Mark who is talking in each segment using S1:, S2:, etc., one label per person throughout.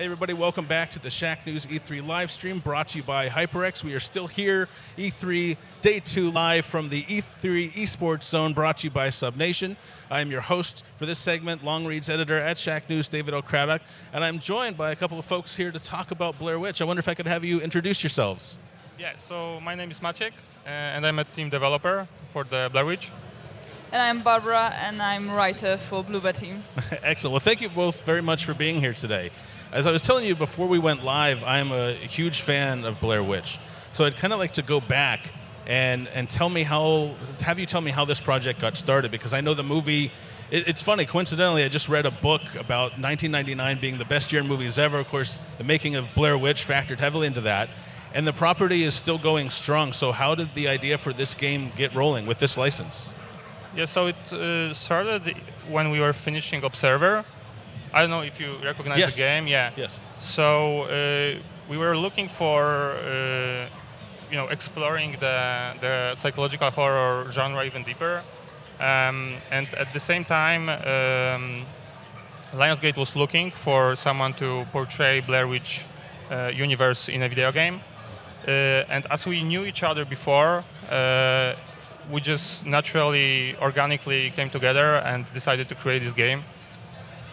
S1: Hey everybody, welcome back to the Shacknews E3 live stream brought to you by HyperX. We are still here, E3 Day 2 live from the E3 Esports Zone brought to you by SubNation. I am your host for this segment, long reads editor at Shacknews, David O'Craddock, and I'm joined by a couple of folks here to talk about Blair Witch. I wonder if I could have you introduce yourselves.
S2: Yeah, so my name is Maciek, and I'm a team developer for the Blair Witch.
S3: And I'm Barbara, and I'm writer for Bloober Team.
S1: Excellent. Well, thank you both very much for being here today. As I was telling you before we went live, I'm a huge fan of Blair Witch. So I'd kind of like to go back and have you tell me how this project got started, because I know the movie, it's funny, coincidentally, I just read a book about 1999 being the best year in movies ever. Of course, the making of Blair Witch factored heavily into that. And the property is still going strong. So how did the idea for this game get rolling with this license?
S2: Yeah, so it started when we were finishing Observer. I don't know if you recognize
S1: Yes.
S2: the game. Yeah.
S1: Yes.
S2: So we were looking for, exploring the psychological horror genre even deeper, and at the same time, Lionsgate was looking for someone to portray Blair Witch universe in a video game, and as we knew each other before. We just naturally, organically came together and decided to create this game.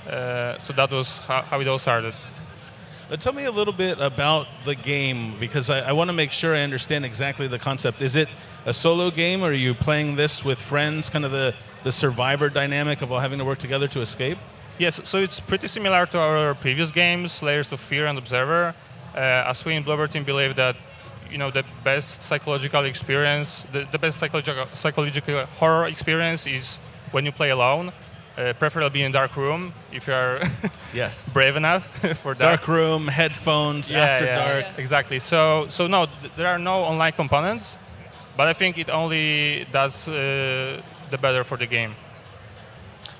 S2: So that was how it all started.
S1: Tell me a little bit about the game, because I want to make sure I understand exactly the concept. Is it a solo game, or are you playing this with friends, kind of the survivor dynamic of all having to work together to escape?
S2: Yes, so it's pretty similar to our previous games, Layers of Fear and Observer. As we in Bloober Team believe that the best psychological experience, the best psychological horror experience is when you play alone, preferably in a dark room if you are
S1: Yes.
S2: brave enough for that.
S1: Dark room, headphones, after dark.
S3: Yeah.
S2: Exactly. So no, there are no online components, but I think it only does the better for the game.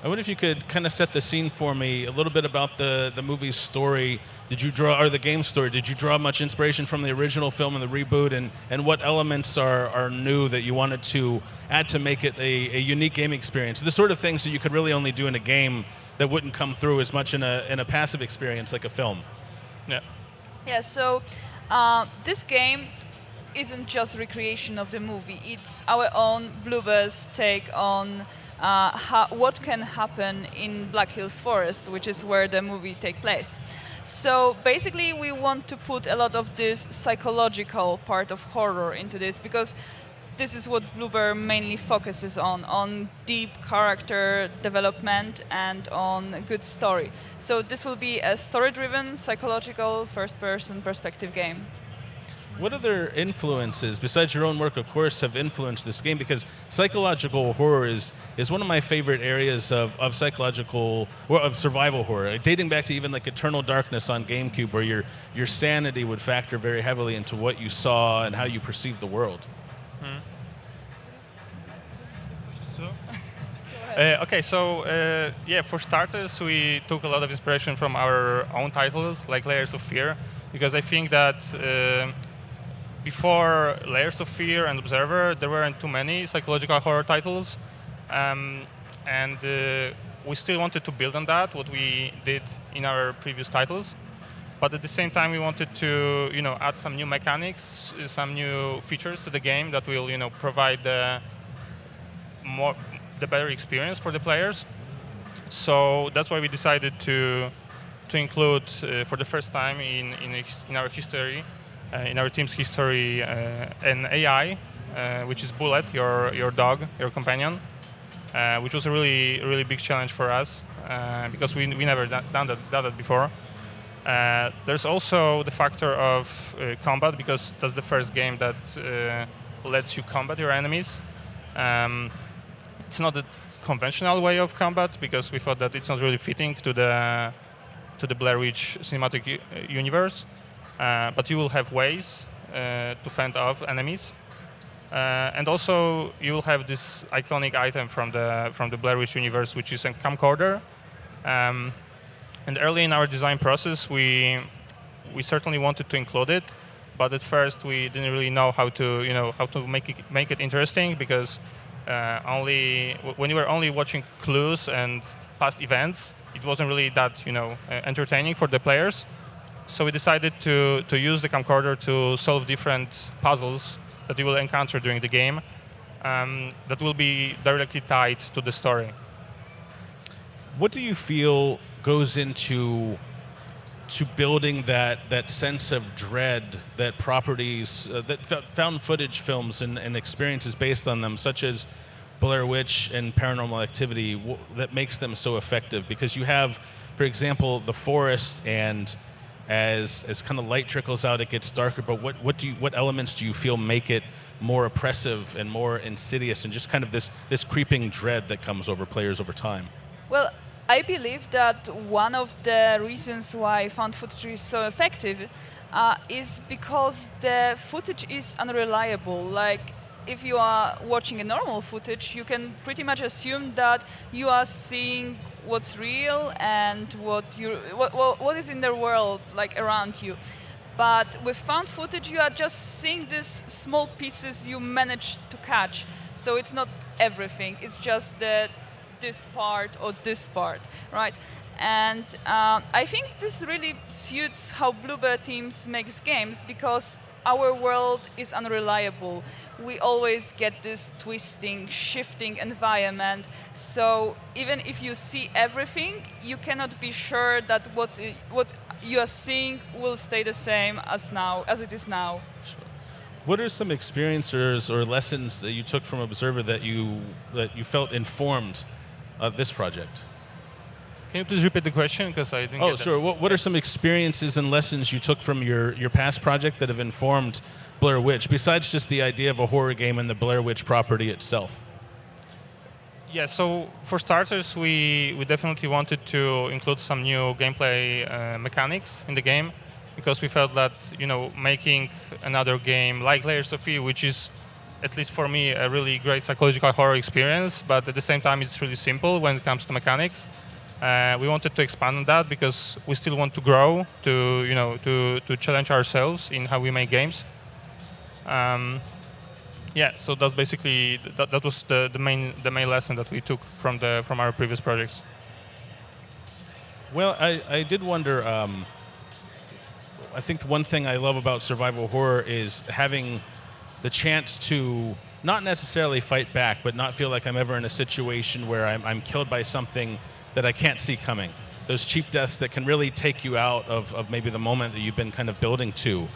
S1: I wonder if you could kind of set the scene for me a little bit about the movie's story. Did you draw, or the game story, did you draw much inspiration from the original film and the reboot, and what elements are new that you wanted to add to make it a unique game experience? The sort of things that you could really only do in a game that wouldn't come through as much in a passive experience like a film.
S2: Yeah.
S3: Yeah, so this game isn't just recreation of the movie. It's our own Bloober's take on what can happen in Black Hills Forest, which is where the movie takes place. So basically we want to put a lot of this psychological part of horror into this, because this is what Bloober mainly focuses on deep character development and on good story. So this will be a story-driven, psychological, first-person perspective game.
S1: What other influences, besides your own work, of course, have influenced this game? Because psychological horror is one of my favorite areas of psychological, or of survival horror. Dating back to even like Eternal Darkness on GameCube, where your sanity would factor very heavily into what you saw and how you perceived the world.
S2: Okay, so for starters, we took a lot of inspiration from our own titles, like Layers of Fear, because I think that before Layers of Fear and Observer, there weren't too many psychological horror titles, and we still wanted to build on that, what we did in our previous titles. But at the same time, we wanted to, add some new mechanics, some new features to the game that will, provide the better experience for the players. So that's why we decided to include, for the first time in our history, in our team's history, an AI, which is Bullet, your dog, your companion, which was a really, really big challenge for us because we never done that before. There's also the factor of combat, because that's the first game that lets you combat your enemies. It's not a conventional way of combat, because we thought that it's not really fitting to the Blair Witch cinematic universe. But you will have ways to fend off enemies, and also you will have this iconic item from the Blair Witch universe, which is a Camcorder. And early in our design process, we certainly wanted to include it, but at first we didn't really know how to make it interesting, because when you were only watching clues and past events, it wasn't really that entertaining for the players. So we decided to use the camcorder to solve different puzzles that you will encounter during the game that will be directly tied to the story.
S1: What do you feel goes into building that sense of dread that properties, that found footage films and experiences based on them, such as Blair Witch and Paranormal Activity, that makes them so effective? Because you have, for example, the forest, and as kind of light trickles out, it gets darker. But what elements do you feel make it more oppressive and more insidious, and just kind of this creeping dread that comes over players over time?
S3: Well, I believe that one of the reasons why found footage is so effective is because the footage is unreliable. Like, if you are watching a normal footage, you can pretty much assume that you are seeing what's real and what is in the world, like, around you. But with found footage, you are just seeing these small pieces you manage to catch. So it's not everything. It's just this part or this part, right? And I think this really suits how Bloober Teams makes games, because our world is unreliable. We always get this twisting, shifting environment. So even if you see everything, you cannot be sure that what you are seeing will stay the same as it is now.
S1: Sure. What are some experiences or lessons that you took from Observer that you felt informed this project?
S2: Can you please repeat the question, because I didn't
S1: Oh,
S2: get that.
S1: sure. What are some experiences and lessons you took from your past project that have informed Blair Witch, besides just the idea of a horror game and the Blair Witch property itself?
S2: Yeah, so for starters, we definitely wanted to include some new gameplay mechanics in the game, because we felt that, making another game like Layers of Fear, which is, at least for me, a really great psychological horror experience, but at the same time it's really simple when it comes to mechanics. We wanted to expand on that because we still want to grow, to challenge ourselves in how we make games. Yeah, so that's basically that was the main lesson that we took from our previous projects.
S1: Well, I did wonder. I think one thing I love about survival horror is having the chance to not necessarily fight back, but not feel like I'm ever in a situation where I'm killed by something that I can't see coming. Those cheap deaths that can really take you out of maybe the moment that you've been kind of building to.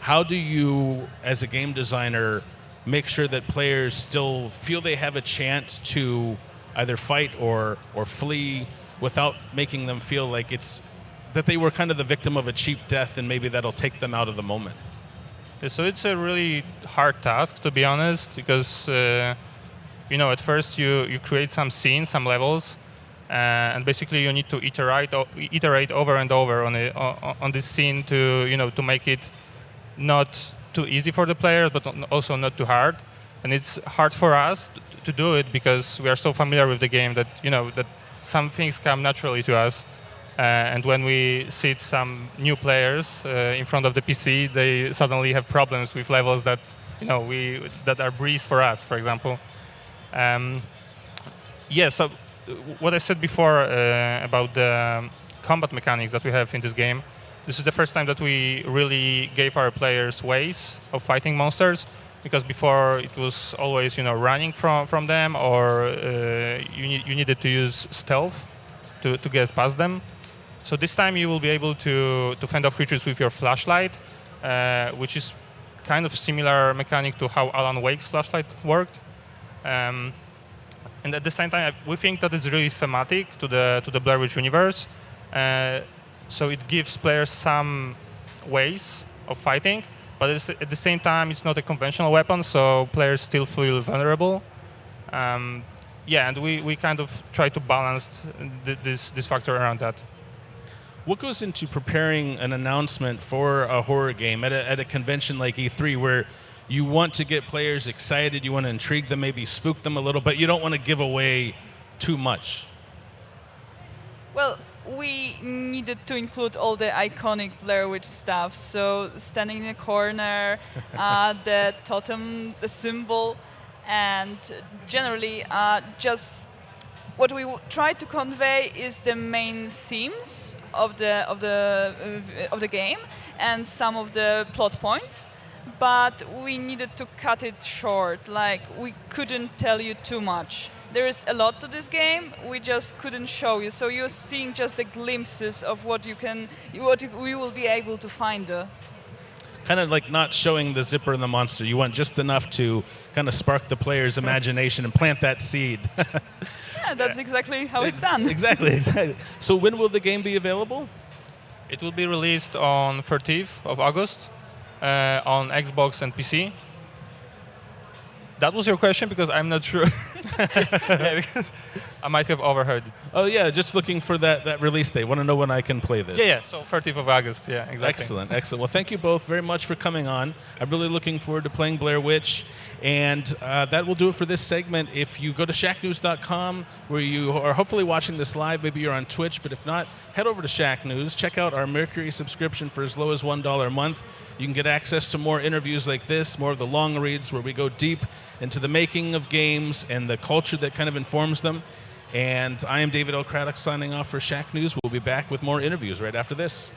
S1: How do you, as a game designer, make sure that players still feel they have a chance to either fight or flee without making them feel like that they were kind of the victim of a cheap death, and maybe that'll take them out of the moment?
S2: So it's a really hard task, to be honest, because at first you create some scenes, some levels, and basically you need to iterate over and over on this scene to make it not too easy for the players, but also not too hard. And it's hard for us to do it because we are so familiar with the game that that some things come naturally to us. And when we sit some new players in front of the PC, they suddenly have problems with levels that that are breeze for us, for example. So what I said before about the combat mechanics that we have in this game, this is the first time that we really gave our players ways of fighting monsters, because before it was always running from them, or you needed to use stealth to get past them. So this time you will be able to fend off creatures with your flashlight, which is kind of similar mechanic to how Alan Wake's flashlight worked. And at the same time, we think that it's really thematic to the Blair Witch universe. So it gives players some ways of fighting, but at the same time, it's not a conventional weapon, so players still feel vulnerable. And we kind of try to balance this factor around that.
S1: What goes into preparing an announcement for a horror game at a convention like E3, where you want to get players excited, you want to intrigue them, maybe spook them a little, but you don't want to give away too much?
S3: Well, we needed to include all the iconic Blair Witch stuff. So standing in a corner, the totem, the symbol, and generally just what we try to convey is the main themes of the game and some of the plot points, but we needed to cut it short. Like, we couldn't tell you too much. There is a lot to this game. We just couldn't show you, so you're seeing just the glimpses of what we will be able to find.
S1: Kind of like not showing the zipper and the monster. You want just enough to kind of spark the player's imagination and plant that seed.
S3: Yeah, that's exactly how it's done.
S1: Exactly. So when will the game be available?
S2: It will be released on 30th of August on Xbox and PC. That was your question, because I'm not sure. Yeah, because I might have overheard it.
S1: Oh yeah, just looking for that release date. Want to know when I can play this.
S2: Yeah, so 30th of August, yeah, exactly.
S1: Excellent. Well, thank you both very much for coming on. I'm really looking forward to playing Blair Witch. And that will do it for this segment. If you go to shacknews.com, where you are hopefully watching this live, maybe you're on Twitch, but if not, head over to Shack News. Check out our Mercury subscription for as low as $1 a month. You can get access to more interviews like this, more of the long reads where we go deep into the making of games and the culture that kind of informs them. And I am David L. Craddock signing off for Shack News. We'll be back with more interviews right after this.